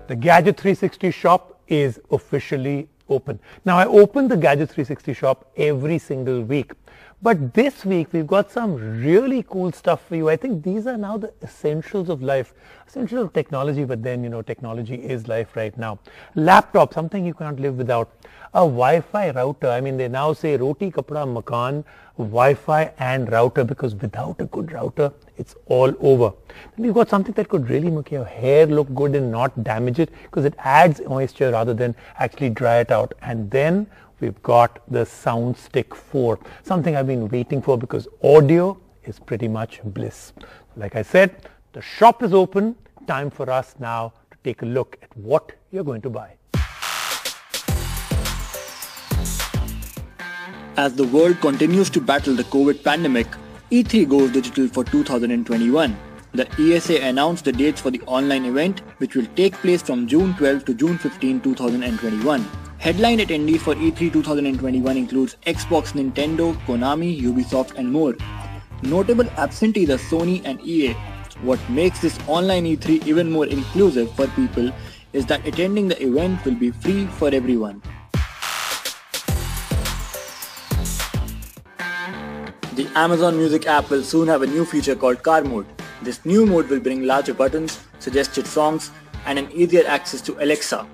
The Gadget 360 shop is officially open. Now, I open the Gadget 360 shop every single week, but this week we've got some really cool stuff for you. I think these are now the essentials of life, essentials of technology, but then, you know, technology is life right now. Laptop, something you can't live without. A Wi-Fi router. I mean, they now say roti, kapda, makan, Wi-Fi and router, because without a good router, it's all over. Then you've got something that could really make your hair look good and not damage it, because it adds moisture rather than actually dry it out. And then we've got the Soundstick 4, something I've been waiting for because audio is pretty much bliss. Like I said, the shop is open. Time for us now to take a look at what you're going to buy. As the world continues to battle the COVID pandemic, E3 goes digital for 2021. The ESA announced the dates for the online event, which will take place from June 12 to June 15, 2021. Headline attendees for E3 2021 includes Xbox, Nintendo, Konami, Ubisoft and more. Notable absentees are Sony and EA. What makes this online E3 even more inclusive for people is that attending the event will be free for everyone. The Amazon Music app will soon have a new feature called Car Mode. This new mode will bring larger buttons, suggested songs, and an easier access to Alexa.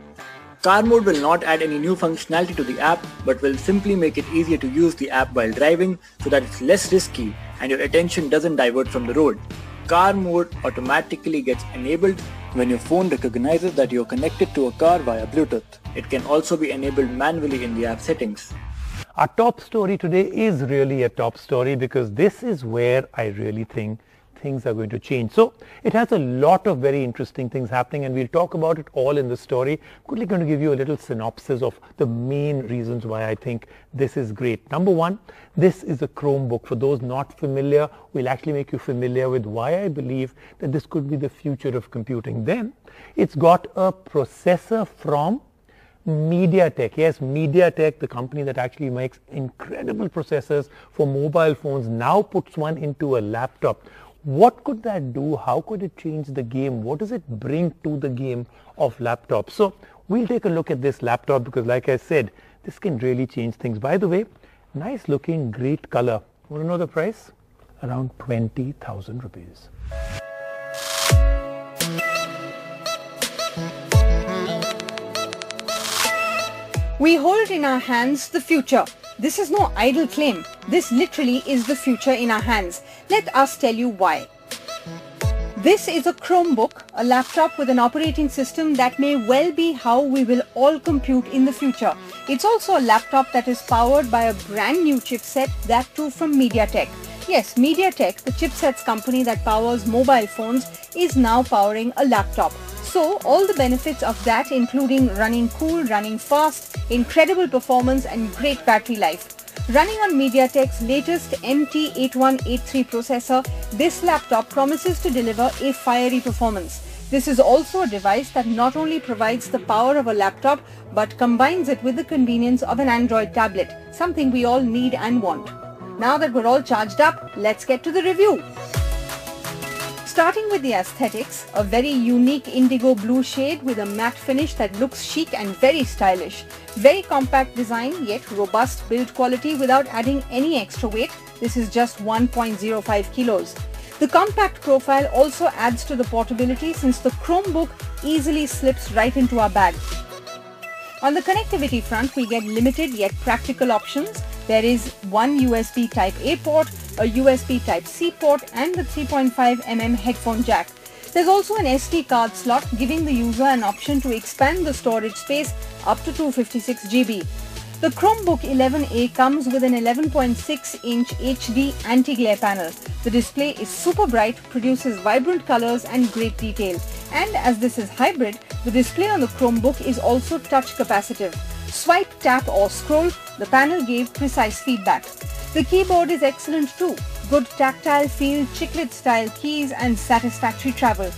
Car Mode will not add any new functionality to the app, but will simply make it easier to use the app while driving so that it's less risky and your attention doesn't divert from the road. Car Mode automatically gets enabled when your phone recognizes that you're connected to a car via Bluetooth. It can also be enabled manually in the app settings. Our top story today is really a top story because this is where I really think things are going to change. So it has a lot of very interesting things happening, and we'll talk about it all in the story. I'm quickly going to give you a little synopsis of the main reasons why I think this is great. Number one, this is a Chromebook. For those not familiar, we'll actually make you familiar with why I believe that this could be the future of computing. Then it's got a processor from MediaTek. Yes, MediaTek, the company that actually makes incredible processors for mobile phones, now puts one into a laptop. What could that do? How could it change the game? What does it bring to the game of laptops? So we'll take a look at this laptop because, like I said, this can really change things. By the way, nice looking, great color. Want to know the price? Around 20,000 rupees. We hold in our hands the future. This is no idle claim. This literally is the future in our hands. Let us tell you why. This is a Chromebook, a laptop with an operating system that may well be how we will all compute in the future. It's also a laptop that is powered by a brand new chipset, that too from MediaTek. Yes, MediaTek, the chipsets company that powers mobile phones, is now powering a laptop. So all the benefits of that, including running cool, running fast, incredible performance and great battery life. Running on MediaTek's latest MT8183 processor, this laptop promises to deliver a fiery performance. This is also a device that not only provides the power of a laptop, but combines it with the convenience of an Android tablet, something we all need and want. Now that we're all charged up, let's get to the review. Starting with the aesthetics, a very unique indigo blue shade with a matte finish that looks chic and very stylish. Very compact design, yet robust build quality without adding any extra weight. This is just 1.05 kilos. The compact profile also adds to the portability since the Chromebook easily slips right into our bag. On the connectivity front, we get limited yet practical options. There is one USB Type-A port, a USB Type-C port and the 3.5mm headphone jack. There's also an SD card slot, giving the user an option to expand the storage space up to 256 GB. The Chromebook 11A comes with an 11.6-inch HD anti-glare panel. The display is super bright, produces vibrant colors and great detail. And as this is hybrid, the display on the Chromebook is also touch capacitive. Swipe, tap or scroll, the panel gave precise feedback. The keyboard is excellent too. Good tactile feel, chiclet style keys and satisfactory travel.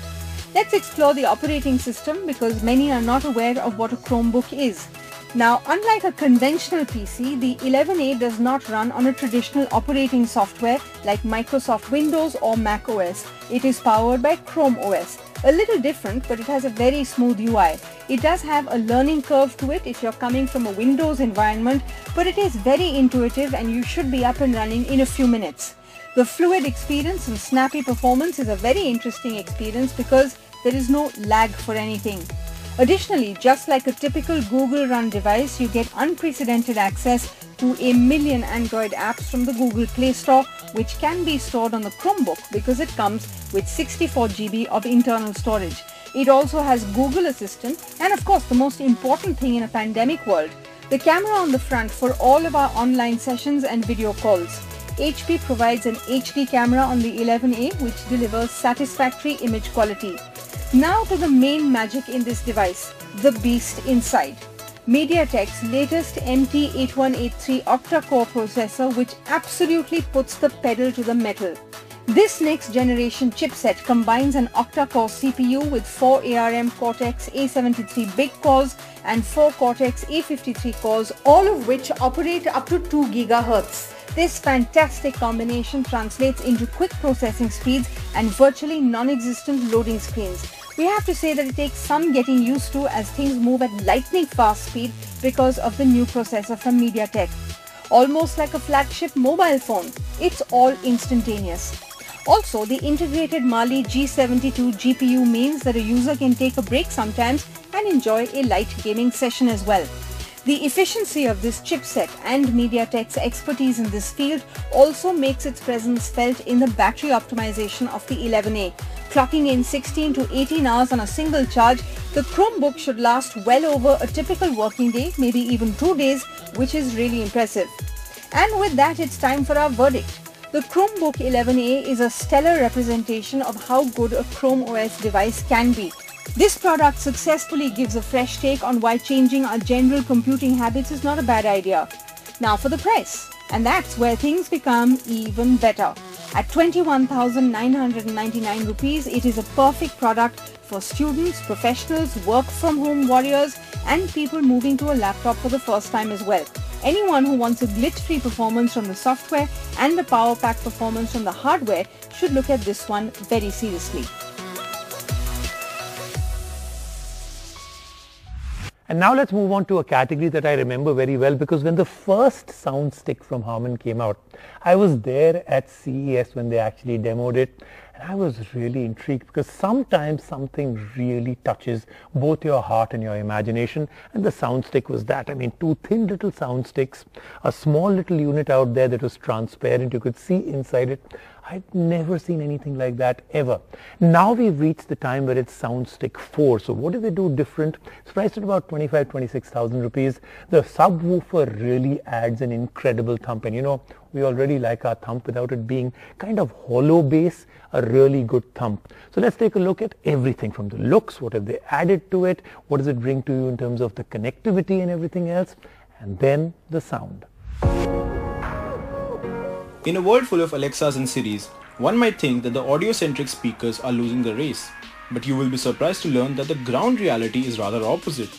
Let's explore the operating system because many are not aware of what a Chromebook is. Now, unlike a conventional PC, the 11A does not run on a traditional operating software like Microsoft Windows or Mac OS. It is powered by Chrome OS. A little different, but it has a very smooth UI. It does have a learning curve to it if you're coming from a Windows environment, but it is very intuitive and you should be up and running in a few minutes. The fluid experience and snappy performance is a very interesting experience because there is no lag for anything. Additionally, just like a typical Google-run device, you get unprecedented access to a million Android apps from the Google Play Store, which can be stored on the Chromebook because it comes with 64 GB of internal storage. It also has Google Assistant and, of course, the most important thing in a pandemic world, the camera on the front for all of our online sessions and video calls. HP provides an HD camera on the 11A, which delivers satisfactory image quality. Now to the main magic in this device, the beast inside. MediaTek's latest MT8183 octa-core processor, which absolutely puts the pedal to the metal. This next generation chipset combines an octa-core CPU with 4 ARM Cortex A73 big cores and 4 Cortex A53 cores, all of which operate up to 2 GHz. This fantastic combination translates into quick processing speeds and virtually non-existent loading screens. We have to say that it takes some getting used to as things move at lightning fast speed because of the new processor from MediaTek. Almost like a flagship mobile phone, it's all instantaneous. Also, the integrated Mali G72 GPU means that a user can take a break sometimes and enjoy a light gaming session as well. The efficiency of this chipset and MediaTek's expertise in this field also makes its presence felt in the battery optimization of the 11A. Clocking in 16 to 18 hours on a single charge, the Chromebook should last well over a typical working day, maybe even 2 days, which is really impressive. And with that, it's time for our verdict. The Chromebook 11A is a stellar representation of how good a Chrome OS device can be. This product successfully gives a fresh take on why changing our general computing habits is not a bad idea. Now for the price. And that's where things become even better. At 21,999 rupees, it is a perfect product for students, professionals, work-from-home warriors, and people moving to a laptop for the first time as well. Anyone who wants a glitch-free performance from the software and a power-packed performance from the hardware should look at this one very seriously. And now let's move on to a category that I remember very well, because when the first Soundstick from Harman came out, I was there at CES when they actually demoed it, and I was really intrigued because sometimes something really touches both your heart and your imagination, and the Soundstick was that. I mean, 2 thin little Soundsticks, a small little unit out there that was transparent, you could see inside it. I'd never seen anything like that ever. Now we've reached the time where it's Soundstick 4. So what do they do different? It's priced at about 25,000-26,000 rupees. The subwoofer really adds an incredible thump. And you know, we already like our thump without it being kind of hollow bass, a really good thump. So let's take a look at everything from the looks. What have they added to it? What does it bring to you in terms of the connectivity and everything else? And then the sound. In a world full of Alexas and Siris, one might think that the audio-centric speakers are losing the race, but you will be surprised to learn that the ground reality is rather opposite.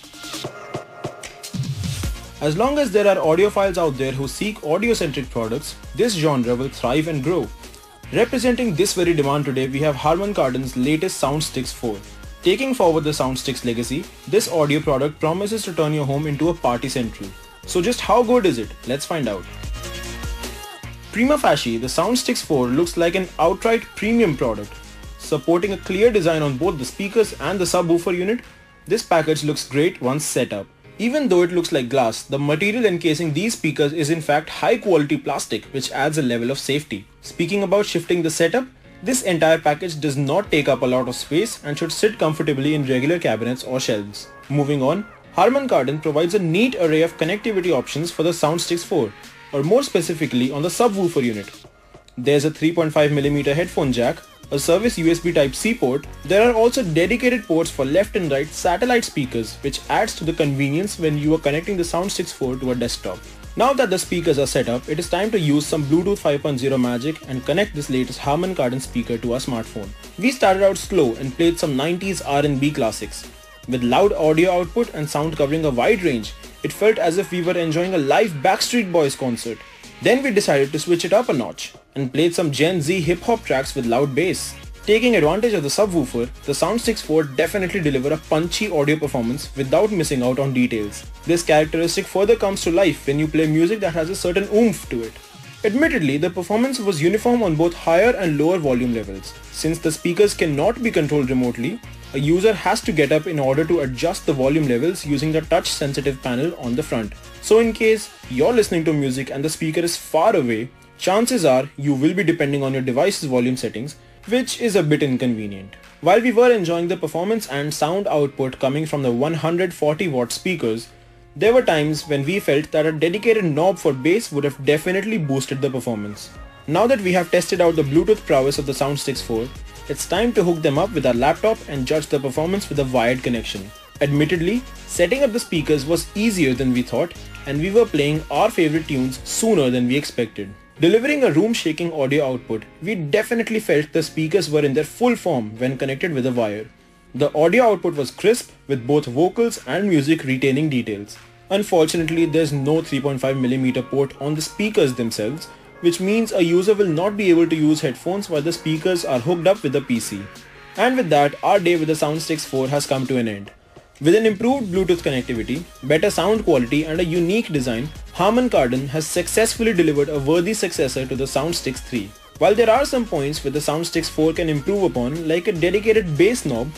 As long as there are audiophiles out there who seek audio-centric products, this genre will thrive and grow. Representing this very demand today, we have Harman Kardon's latest Soundsticks 4. Taking forward the Soundsticks legacy, this audio product promises to turn your home into a party central. So just how good is it? Let's find out. Prima facie, the Soundsticks 4 looks like an outright premium product. Supporting a clear design on both the speakers and the subwoofer unit, this package looks great once set up. Even though it looks like glass, the material encasing these speakers is in fact high quality plastic, which adds a level of safety. Speaking about shifting the setup, this entire package does not take up a lot of space and should sit comfortably in regular cabinets or shelves. Moving on, Harman Kardon provides a neat array of connectivity options for the Soundsticks 4. Or more specifically on the subwoofer unit. There's a 3.5mm headphone jack, a service USB Type-C port. There are also dedicated ports for left and right satellite speakers, which adds to the convenience when you are connecting the Soundsticks 4 to a desktop. Now that the speakers are set up, it is time to use some Bluetooth 5.0 magic and connect this latest Harman Kardon speaker to our smartphone. We started out slow and played some 90s R&B classics. With loud audio output and sound covering a wide range, It felt as if we were enjoying a live Backstreet Boys concert. Then we decided to switch it up a notch and played some Gen Z hip-hop tracks with loud bass. Taking advantage of the subwoofer, the Soundsticks 4 definitely deliver a punchy audio performance without missing out on details. This characteristic further comes to life when you play music that has a certain oomph to it. Admittedly, the performance was uniform on both higher and lower volume levels. Since the speakers cannot be controlled remotely, a user has to get up in order to adjust the volume levels using the touch-sensitive panel on the front. So in case you're listening to music and the speaker is far away, chances are you will be depending on your device's volume settings, which is a bit inconvenient. While we were enjoying the performance and sound output coming from the 140 watt speakers, there were times when we felt that a dedicated knob for bass would have definitely boosted the performance. Now that we have tested out the Bluetooth prowess of the Soundsticks 4, it's time to hook them up with our laptop and judge the performance with a wired connection. Admittedly, setting up the speakers was easier than we thought, and we were playing our favorite tunes sooner than we expected. Delivering a room-shaking audio output, we definitely felt the speakers were in their full form when connected with a wire. The audio output was crisp with both vocals and music retaining details. Unfortunately, there's no 3.5mm port on the speakers themselves, which means a user will not be able to use headphones while the speakers are hooked up with a PC. And with that, our day with the Soundsticks 4 has come to an end. With an improved Bluetooth connectivity, better sound quality and a unique design, Harman Kardon has successfully delivered a worthy successor to the Soundsticks 3. While there are some points where the Soundsticks 4 can improve upon, like a dedicated bass knob,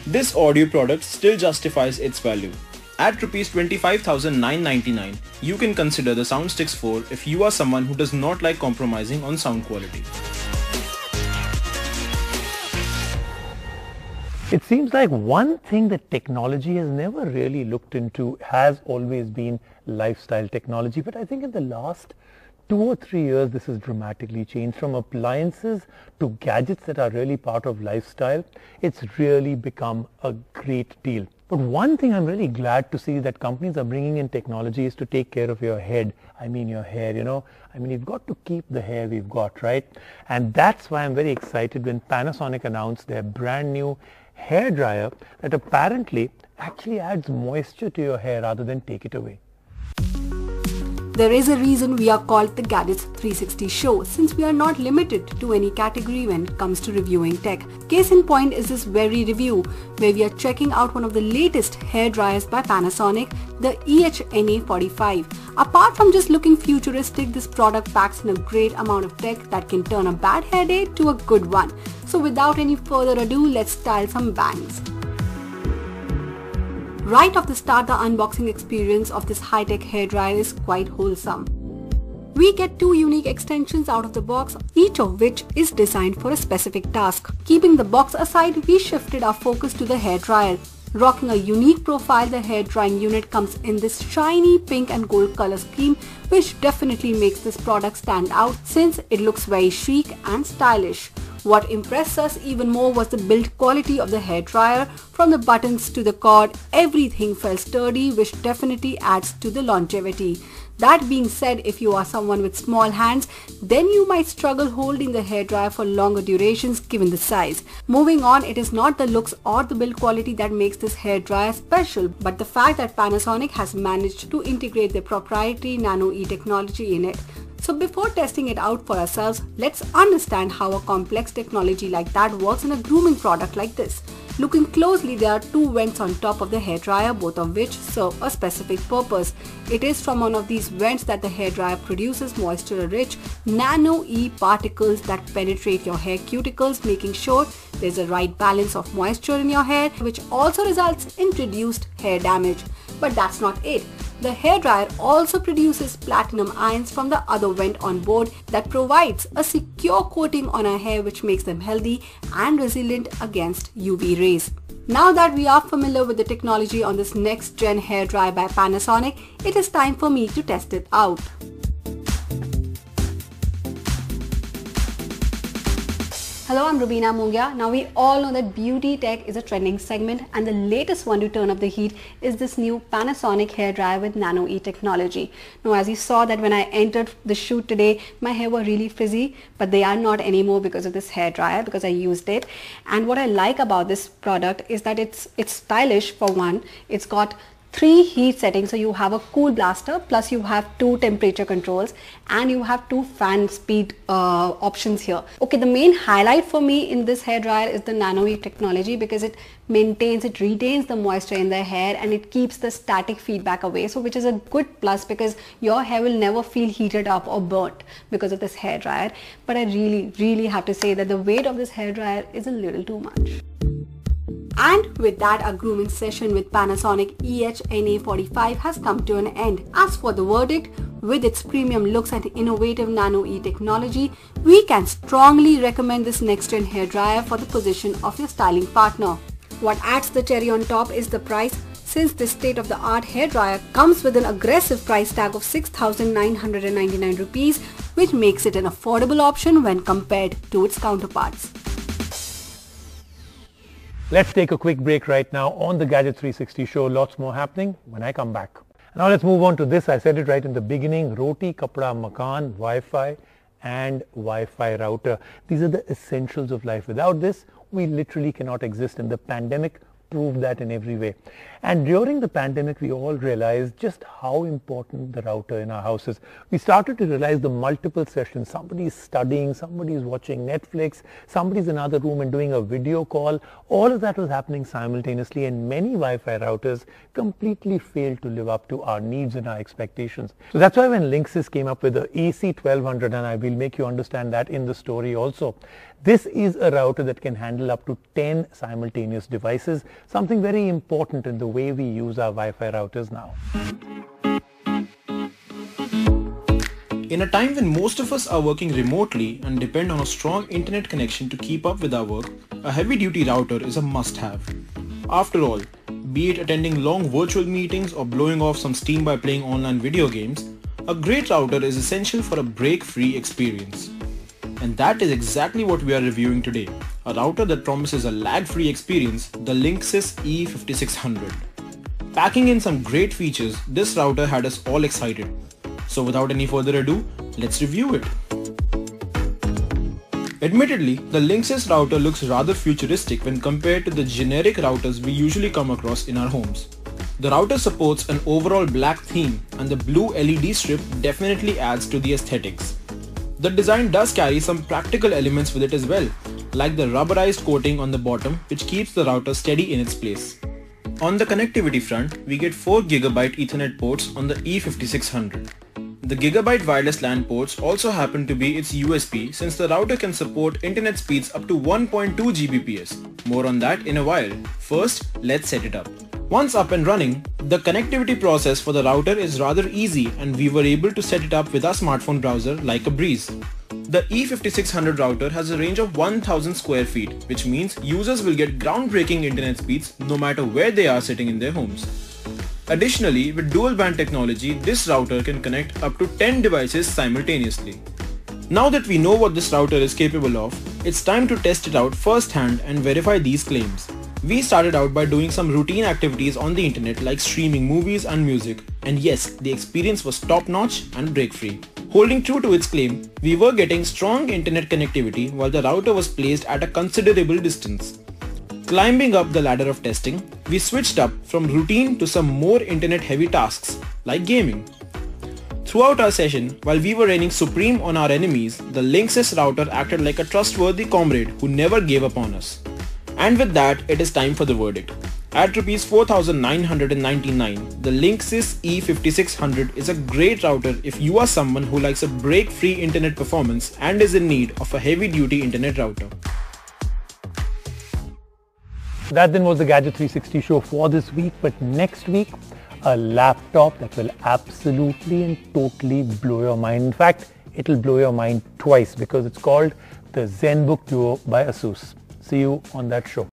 this audio product still justifies its value. At Rs 25,999, you can consider the Soundsticks 4 if you are someone who does not like compromising on sound quality. It seems like one thing that technology has never really looked into has always been lifestyle technology, but I think in the last 2 or 3 years this has dramatically changed. From appliances to gadgets that are really part of lifestyle, it's really become a great deal. But one thing I'm really glad to see that companies are bringing in technology is to take care of your head. I mean your hair, you've got to keep the hair we've got, right? And that's why I'm very excited when Panasonic announced their brand new hairdryer that apparently actually adds moisture to your hair rather than take it away. There is a reason we are called the Gadgets 360 show, since we are not limited to any category when it comes to reviewing tech. Case in point is this very review, where we are checking out one of the latest hair dryers by Panasonic, the EHNA45. Apart from just looking futuristic, this product packs in a great amount of tech that can turn a bad hair day to a good one. So without any further ado, let's style some bangs. Right off the start, the unboxing experience of this high-tech hairdryer is quite wholesome. We get 2 unique extensions out of the box, each of which is designed for a specific task. Keeping the box aside, we shifted our focus to the hairdryer. Rocking a unique profile, the hair drying unit comes in this shiny pink and gold color scheme, which definitely makes this product stand out since it looks very chic and stylish. What impressed us even more was the build quality of the hairdryer. From the buttons to the cord, everything felt sturdy, which definitely adds to the longevity. That being said, if you are someone with small hands, then you might struggle holding the hairdryer for longer durations given the size. Moving on, it is not the looks or the build quality that makes this hairdryer special, but the fact that Panasonic has managed to integrate their proprietary Nano-E technology in it. So before testing it out for ourselves, let's understand how a complex technology like that works in a grooming product like this. Looking closely, there are 2 vents on top of the hairdryer, both of which serve a specific purpose. It is from one of these vents that the hairdryer produces moisture-rich Nano-E particles that penetrate your hair cuticles, making sure there's a right balance of moisture in your hair, which also results in reduced hair damage. But that's not it. The hairdryer also produces platinum ions from the other vent on board that provides a secure coating on our hair, which makes them healthy and resilient against UV rays. Now that we are familiar with the technology on this next gen hairdryer by Panasonic, it is time for me to test it out. Hello, I'm Rubina Mungia. Now we all know that beauty tech is a trending segment, and the latest one to turn up the heat is this new Panasonic hairdryer with Nano-E technology. Now as you saw that when I entered the shoot today, my hair were really frizzy, but they are not anymore because of this hairdryer, because I used it. And what I like about this product is that it's stylish for one. It's got 3 heat settings, so you have a cool blaster, plus you have 2 temperature controls, and you have 2 fan speed options here. Okay, the main highlight for me in this hairdryer is the Nano-E technology, because it retains the moisture in the hair and it keeps the static feedback away, so which is a good plus because your hair will never feel heated up or burnt because of this hairdryer. But I really have to say that the weight of this hairdryer is a little too much. And with that, our grooming session with Panasonic EHNA45 has come to an end. As for the verdict, with its premium looks and innovative Nano-E technology, we can strongly recommend this next-gen hairdryer for the position of your styling partner. What adds the cherry on top is the price, since this state-of-the-art hairdryer comes with an aggressive price tag of 6,999 rupees, which makes it an affordable option when compared to its counterparts. Let's take a quick break right now on the Gadget 360 show. Lots more happening when I come back. Now let's move on to this. I said it right in the beginning. Roti, Kapda, Makan, Wi-Fi and Wi-Fi router. These are the essentials of life. Without this, we literally cannot exist, and the pandemic proved that in every way. And during the pandemic, we all realized just how important the router in our house is. We started to realize the multiple sessions. Somebody is studying, somebody is watching Netflix, somebody's in another room and doing a video call. All of that was happening simultaneously, and many Wi-Fi routers completely failed to live up to our needs and our expectations. So that's why when Linksys came up with the AC1200, and I will make you understand that in the story also, this is a router that can handle up to 10 simultaneous devices, something very important in the way we use our Wi-Fi routers now. In a time when most of us are working remotely and depend on a strong internet connection to keep up with our work, a heavy-duty router is a must-have. After all, be it attending long virtual meetings or blowing off some steam by playing online video games, a great router is essential for a break-free experience. And that is exactly what we are reviewing today, a router that promises a lag-free experience, the Linksys E5600. Packing in some great features, this router had us all excited. So without any further ado, let's review it. Admittedly, the Linksys router looks rather futuristic when compared to the generic routers we usually come across in our homes. The router supports an overall black theme, and the blue LED strip definitely adds to the aesthetics. The design does carry some practical elements with it as well, like the rubberized coating on the bottom, which keeps the router steady in its place. On the connectivity front, we get 4GB Ethernet ports on the E5600. The Gigabyte wireless LAN ports also happen to be its USP, since the router can support internet speeds up to 1.2 Gbps. More on that in a while. First, let's set it up. Once up and running, the connectivity process for the router is rather easy, and we were able to set it up with our smartphone browser like a breeze. The E5600 router has a range of 1000 square feet, which means users will get groundbreaking internet speeds no matter where they are sitting in their homes. Additionally, with dual band technology, this router can connect up to 10 devices simultaneously. Now that we know what this router is capable of, it's time to test it out firsthand and verify these claims. We started out by doing some routine activities on the internet like streaming movies and music, and yes, the experience was top-notch and break-free. Holding true to its claim, we were getting strong internet connectivity while the router was placed at a considerable distance. Climbing up the ladder of testing, we switched up from routine to some more internet-heavy tasks, like gaming. Throughout our session, while we were reigning supreme on our enemies, the Linksys router acted like a trustworthy comrade who never gave up on us. And with that, it is time for the verdict. At Rs 4,999, the Linksys E5600 is a great router if you are someone who likes a break-free internet performance and is in need of a heavy-duty internet router. That then was the Gadget 360 show for this week, but next week, a laptop that will absolutely and totally blow your mind. In fact, it will blow your mind twice because it's called the ZenBook Duo by ASUS. See you on that show.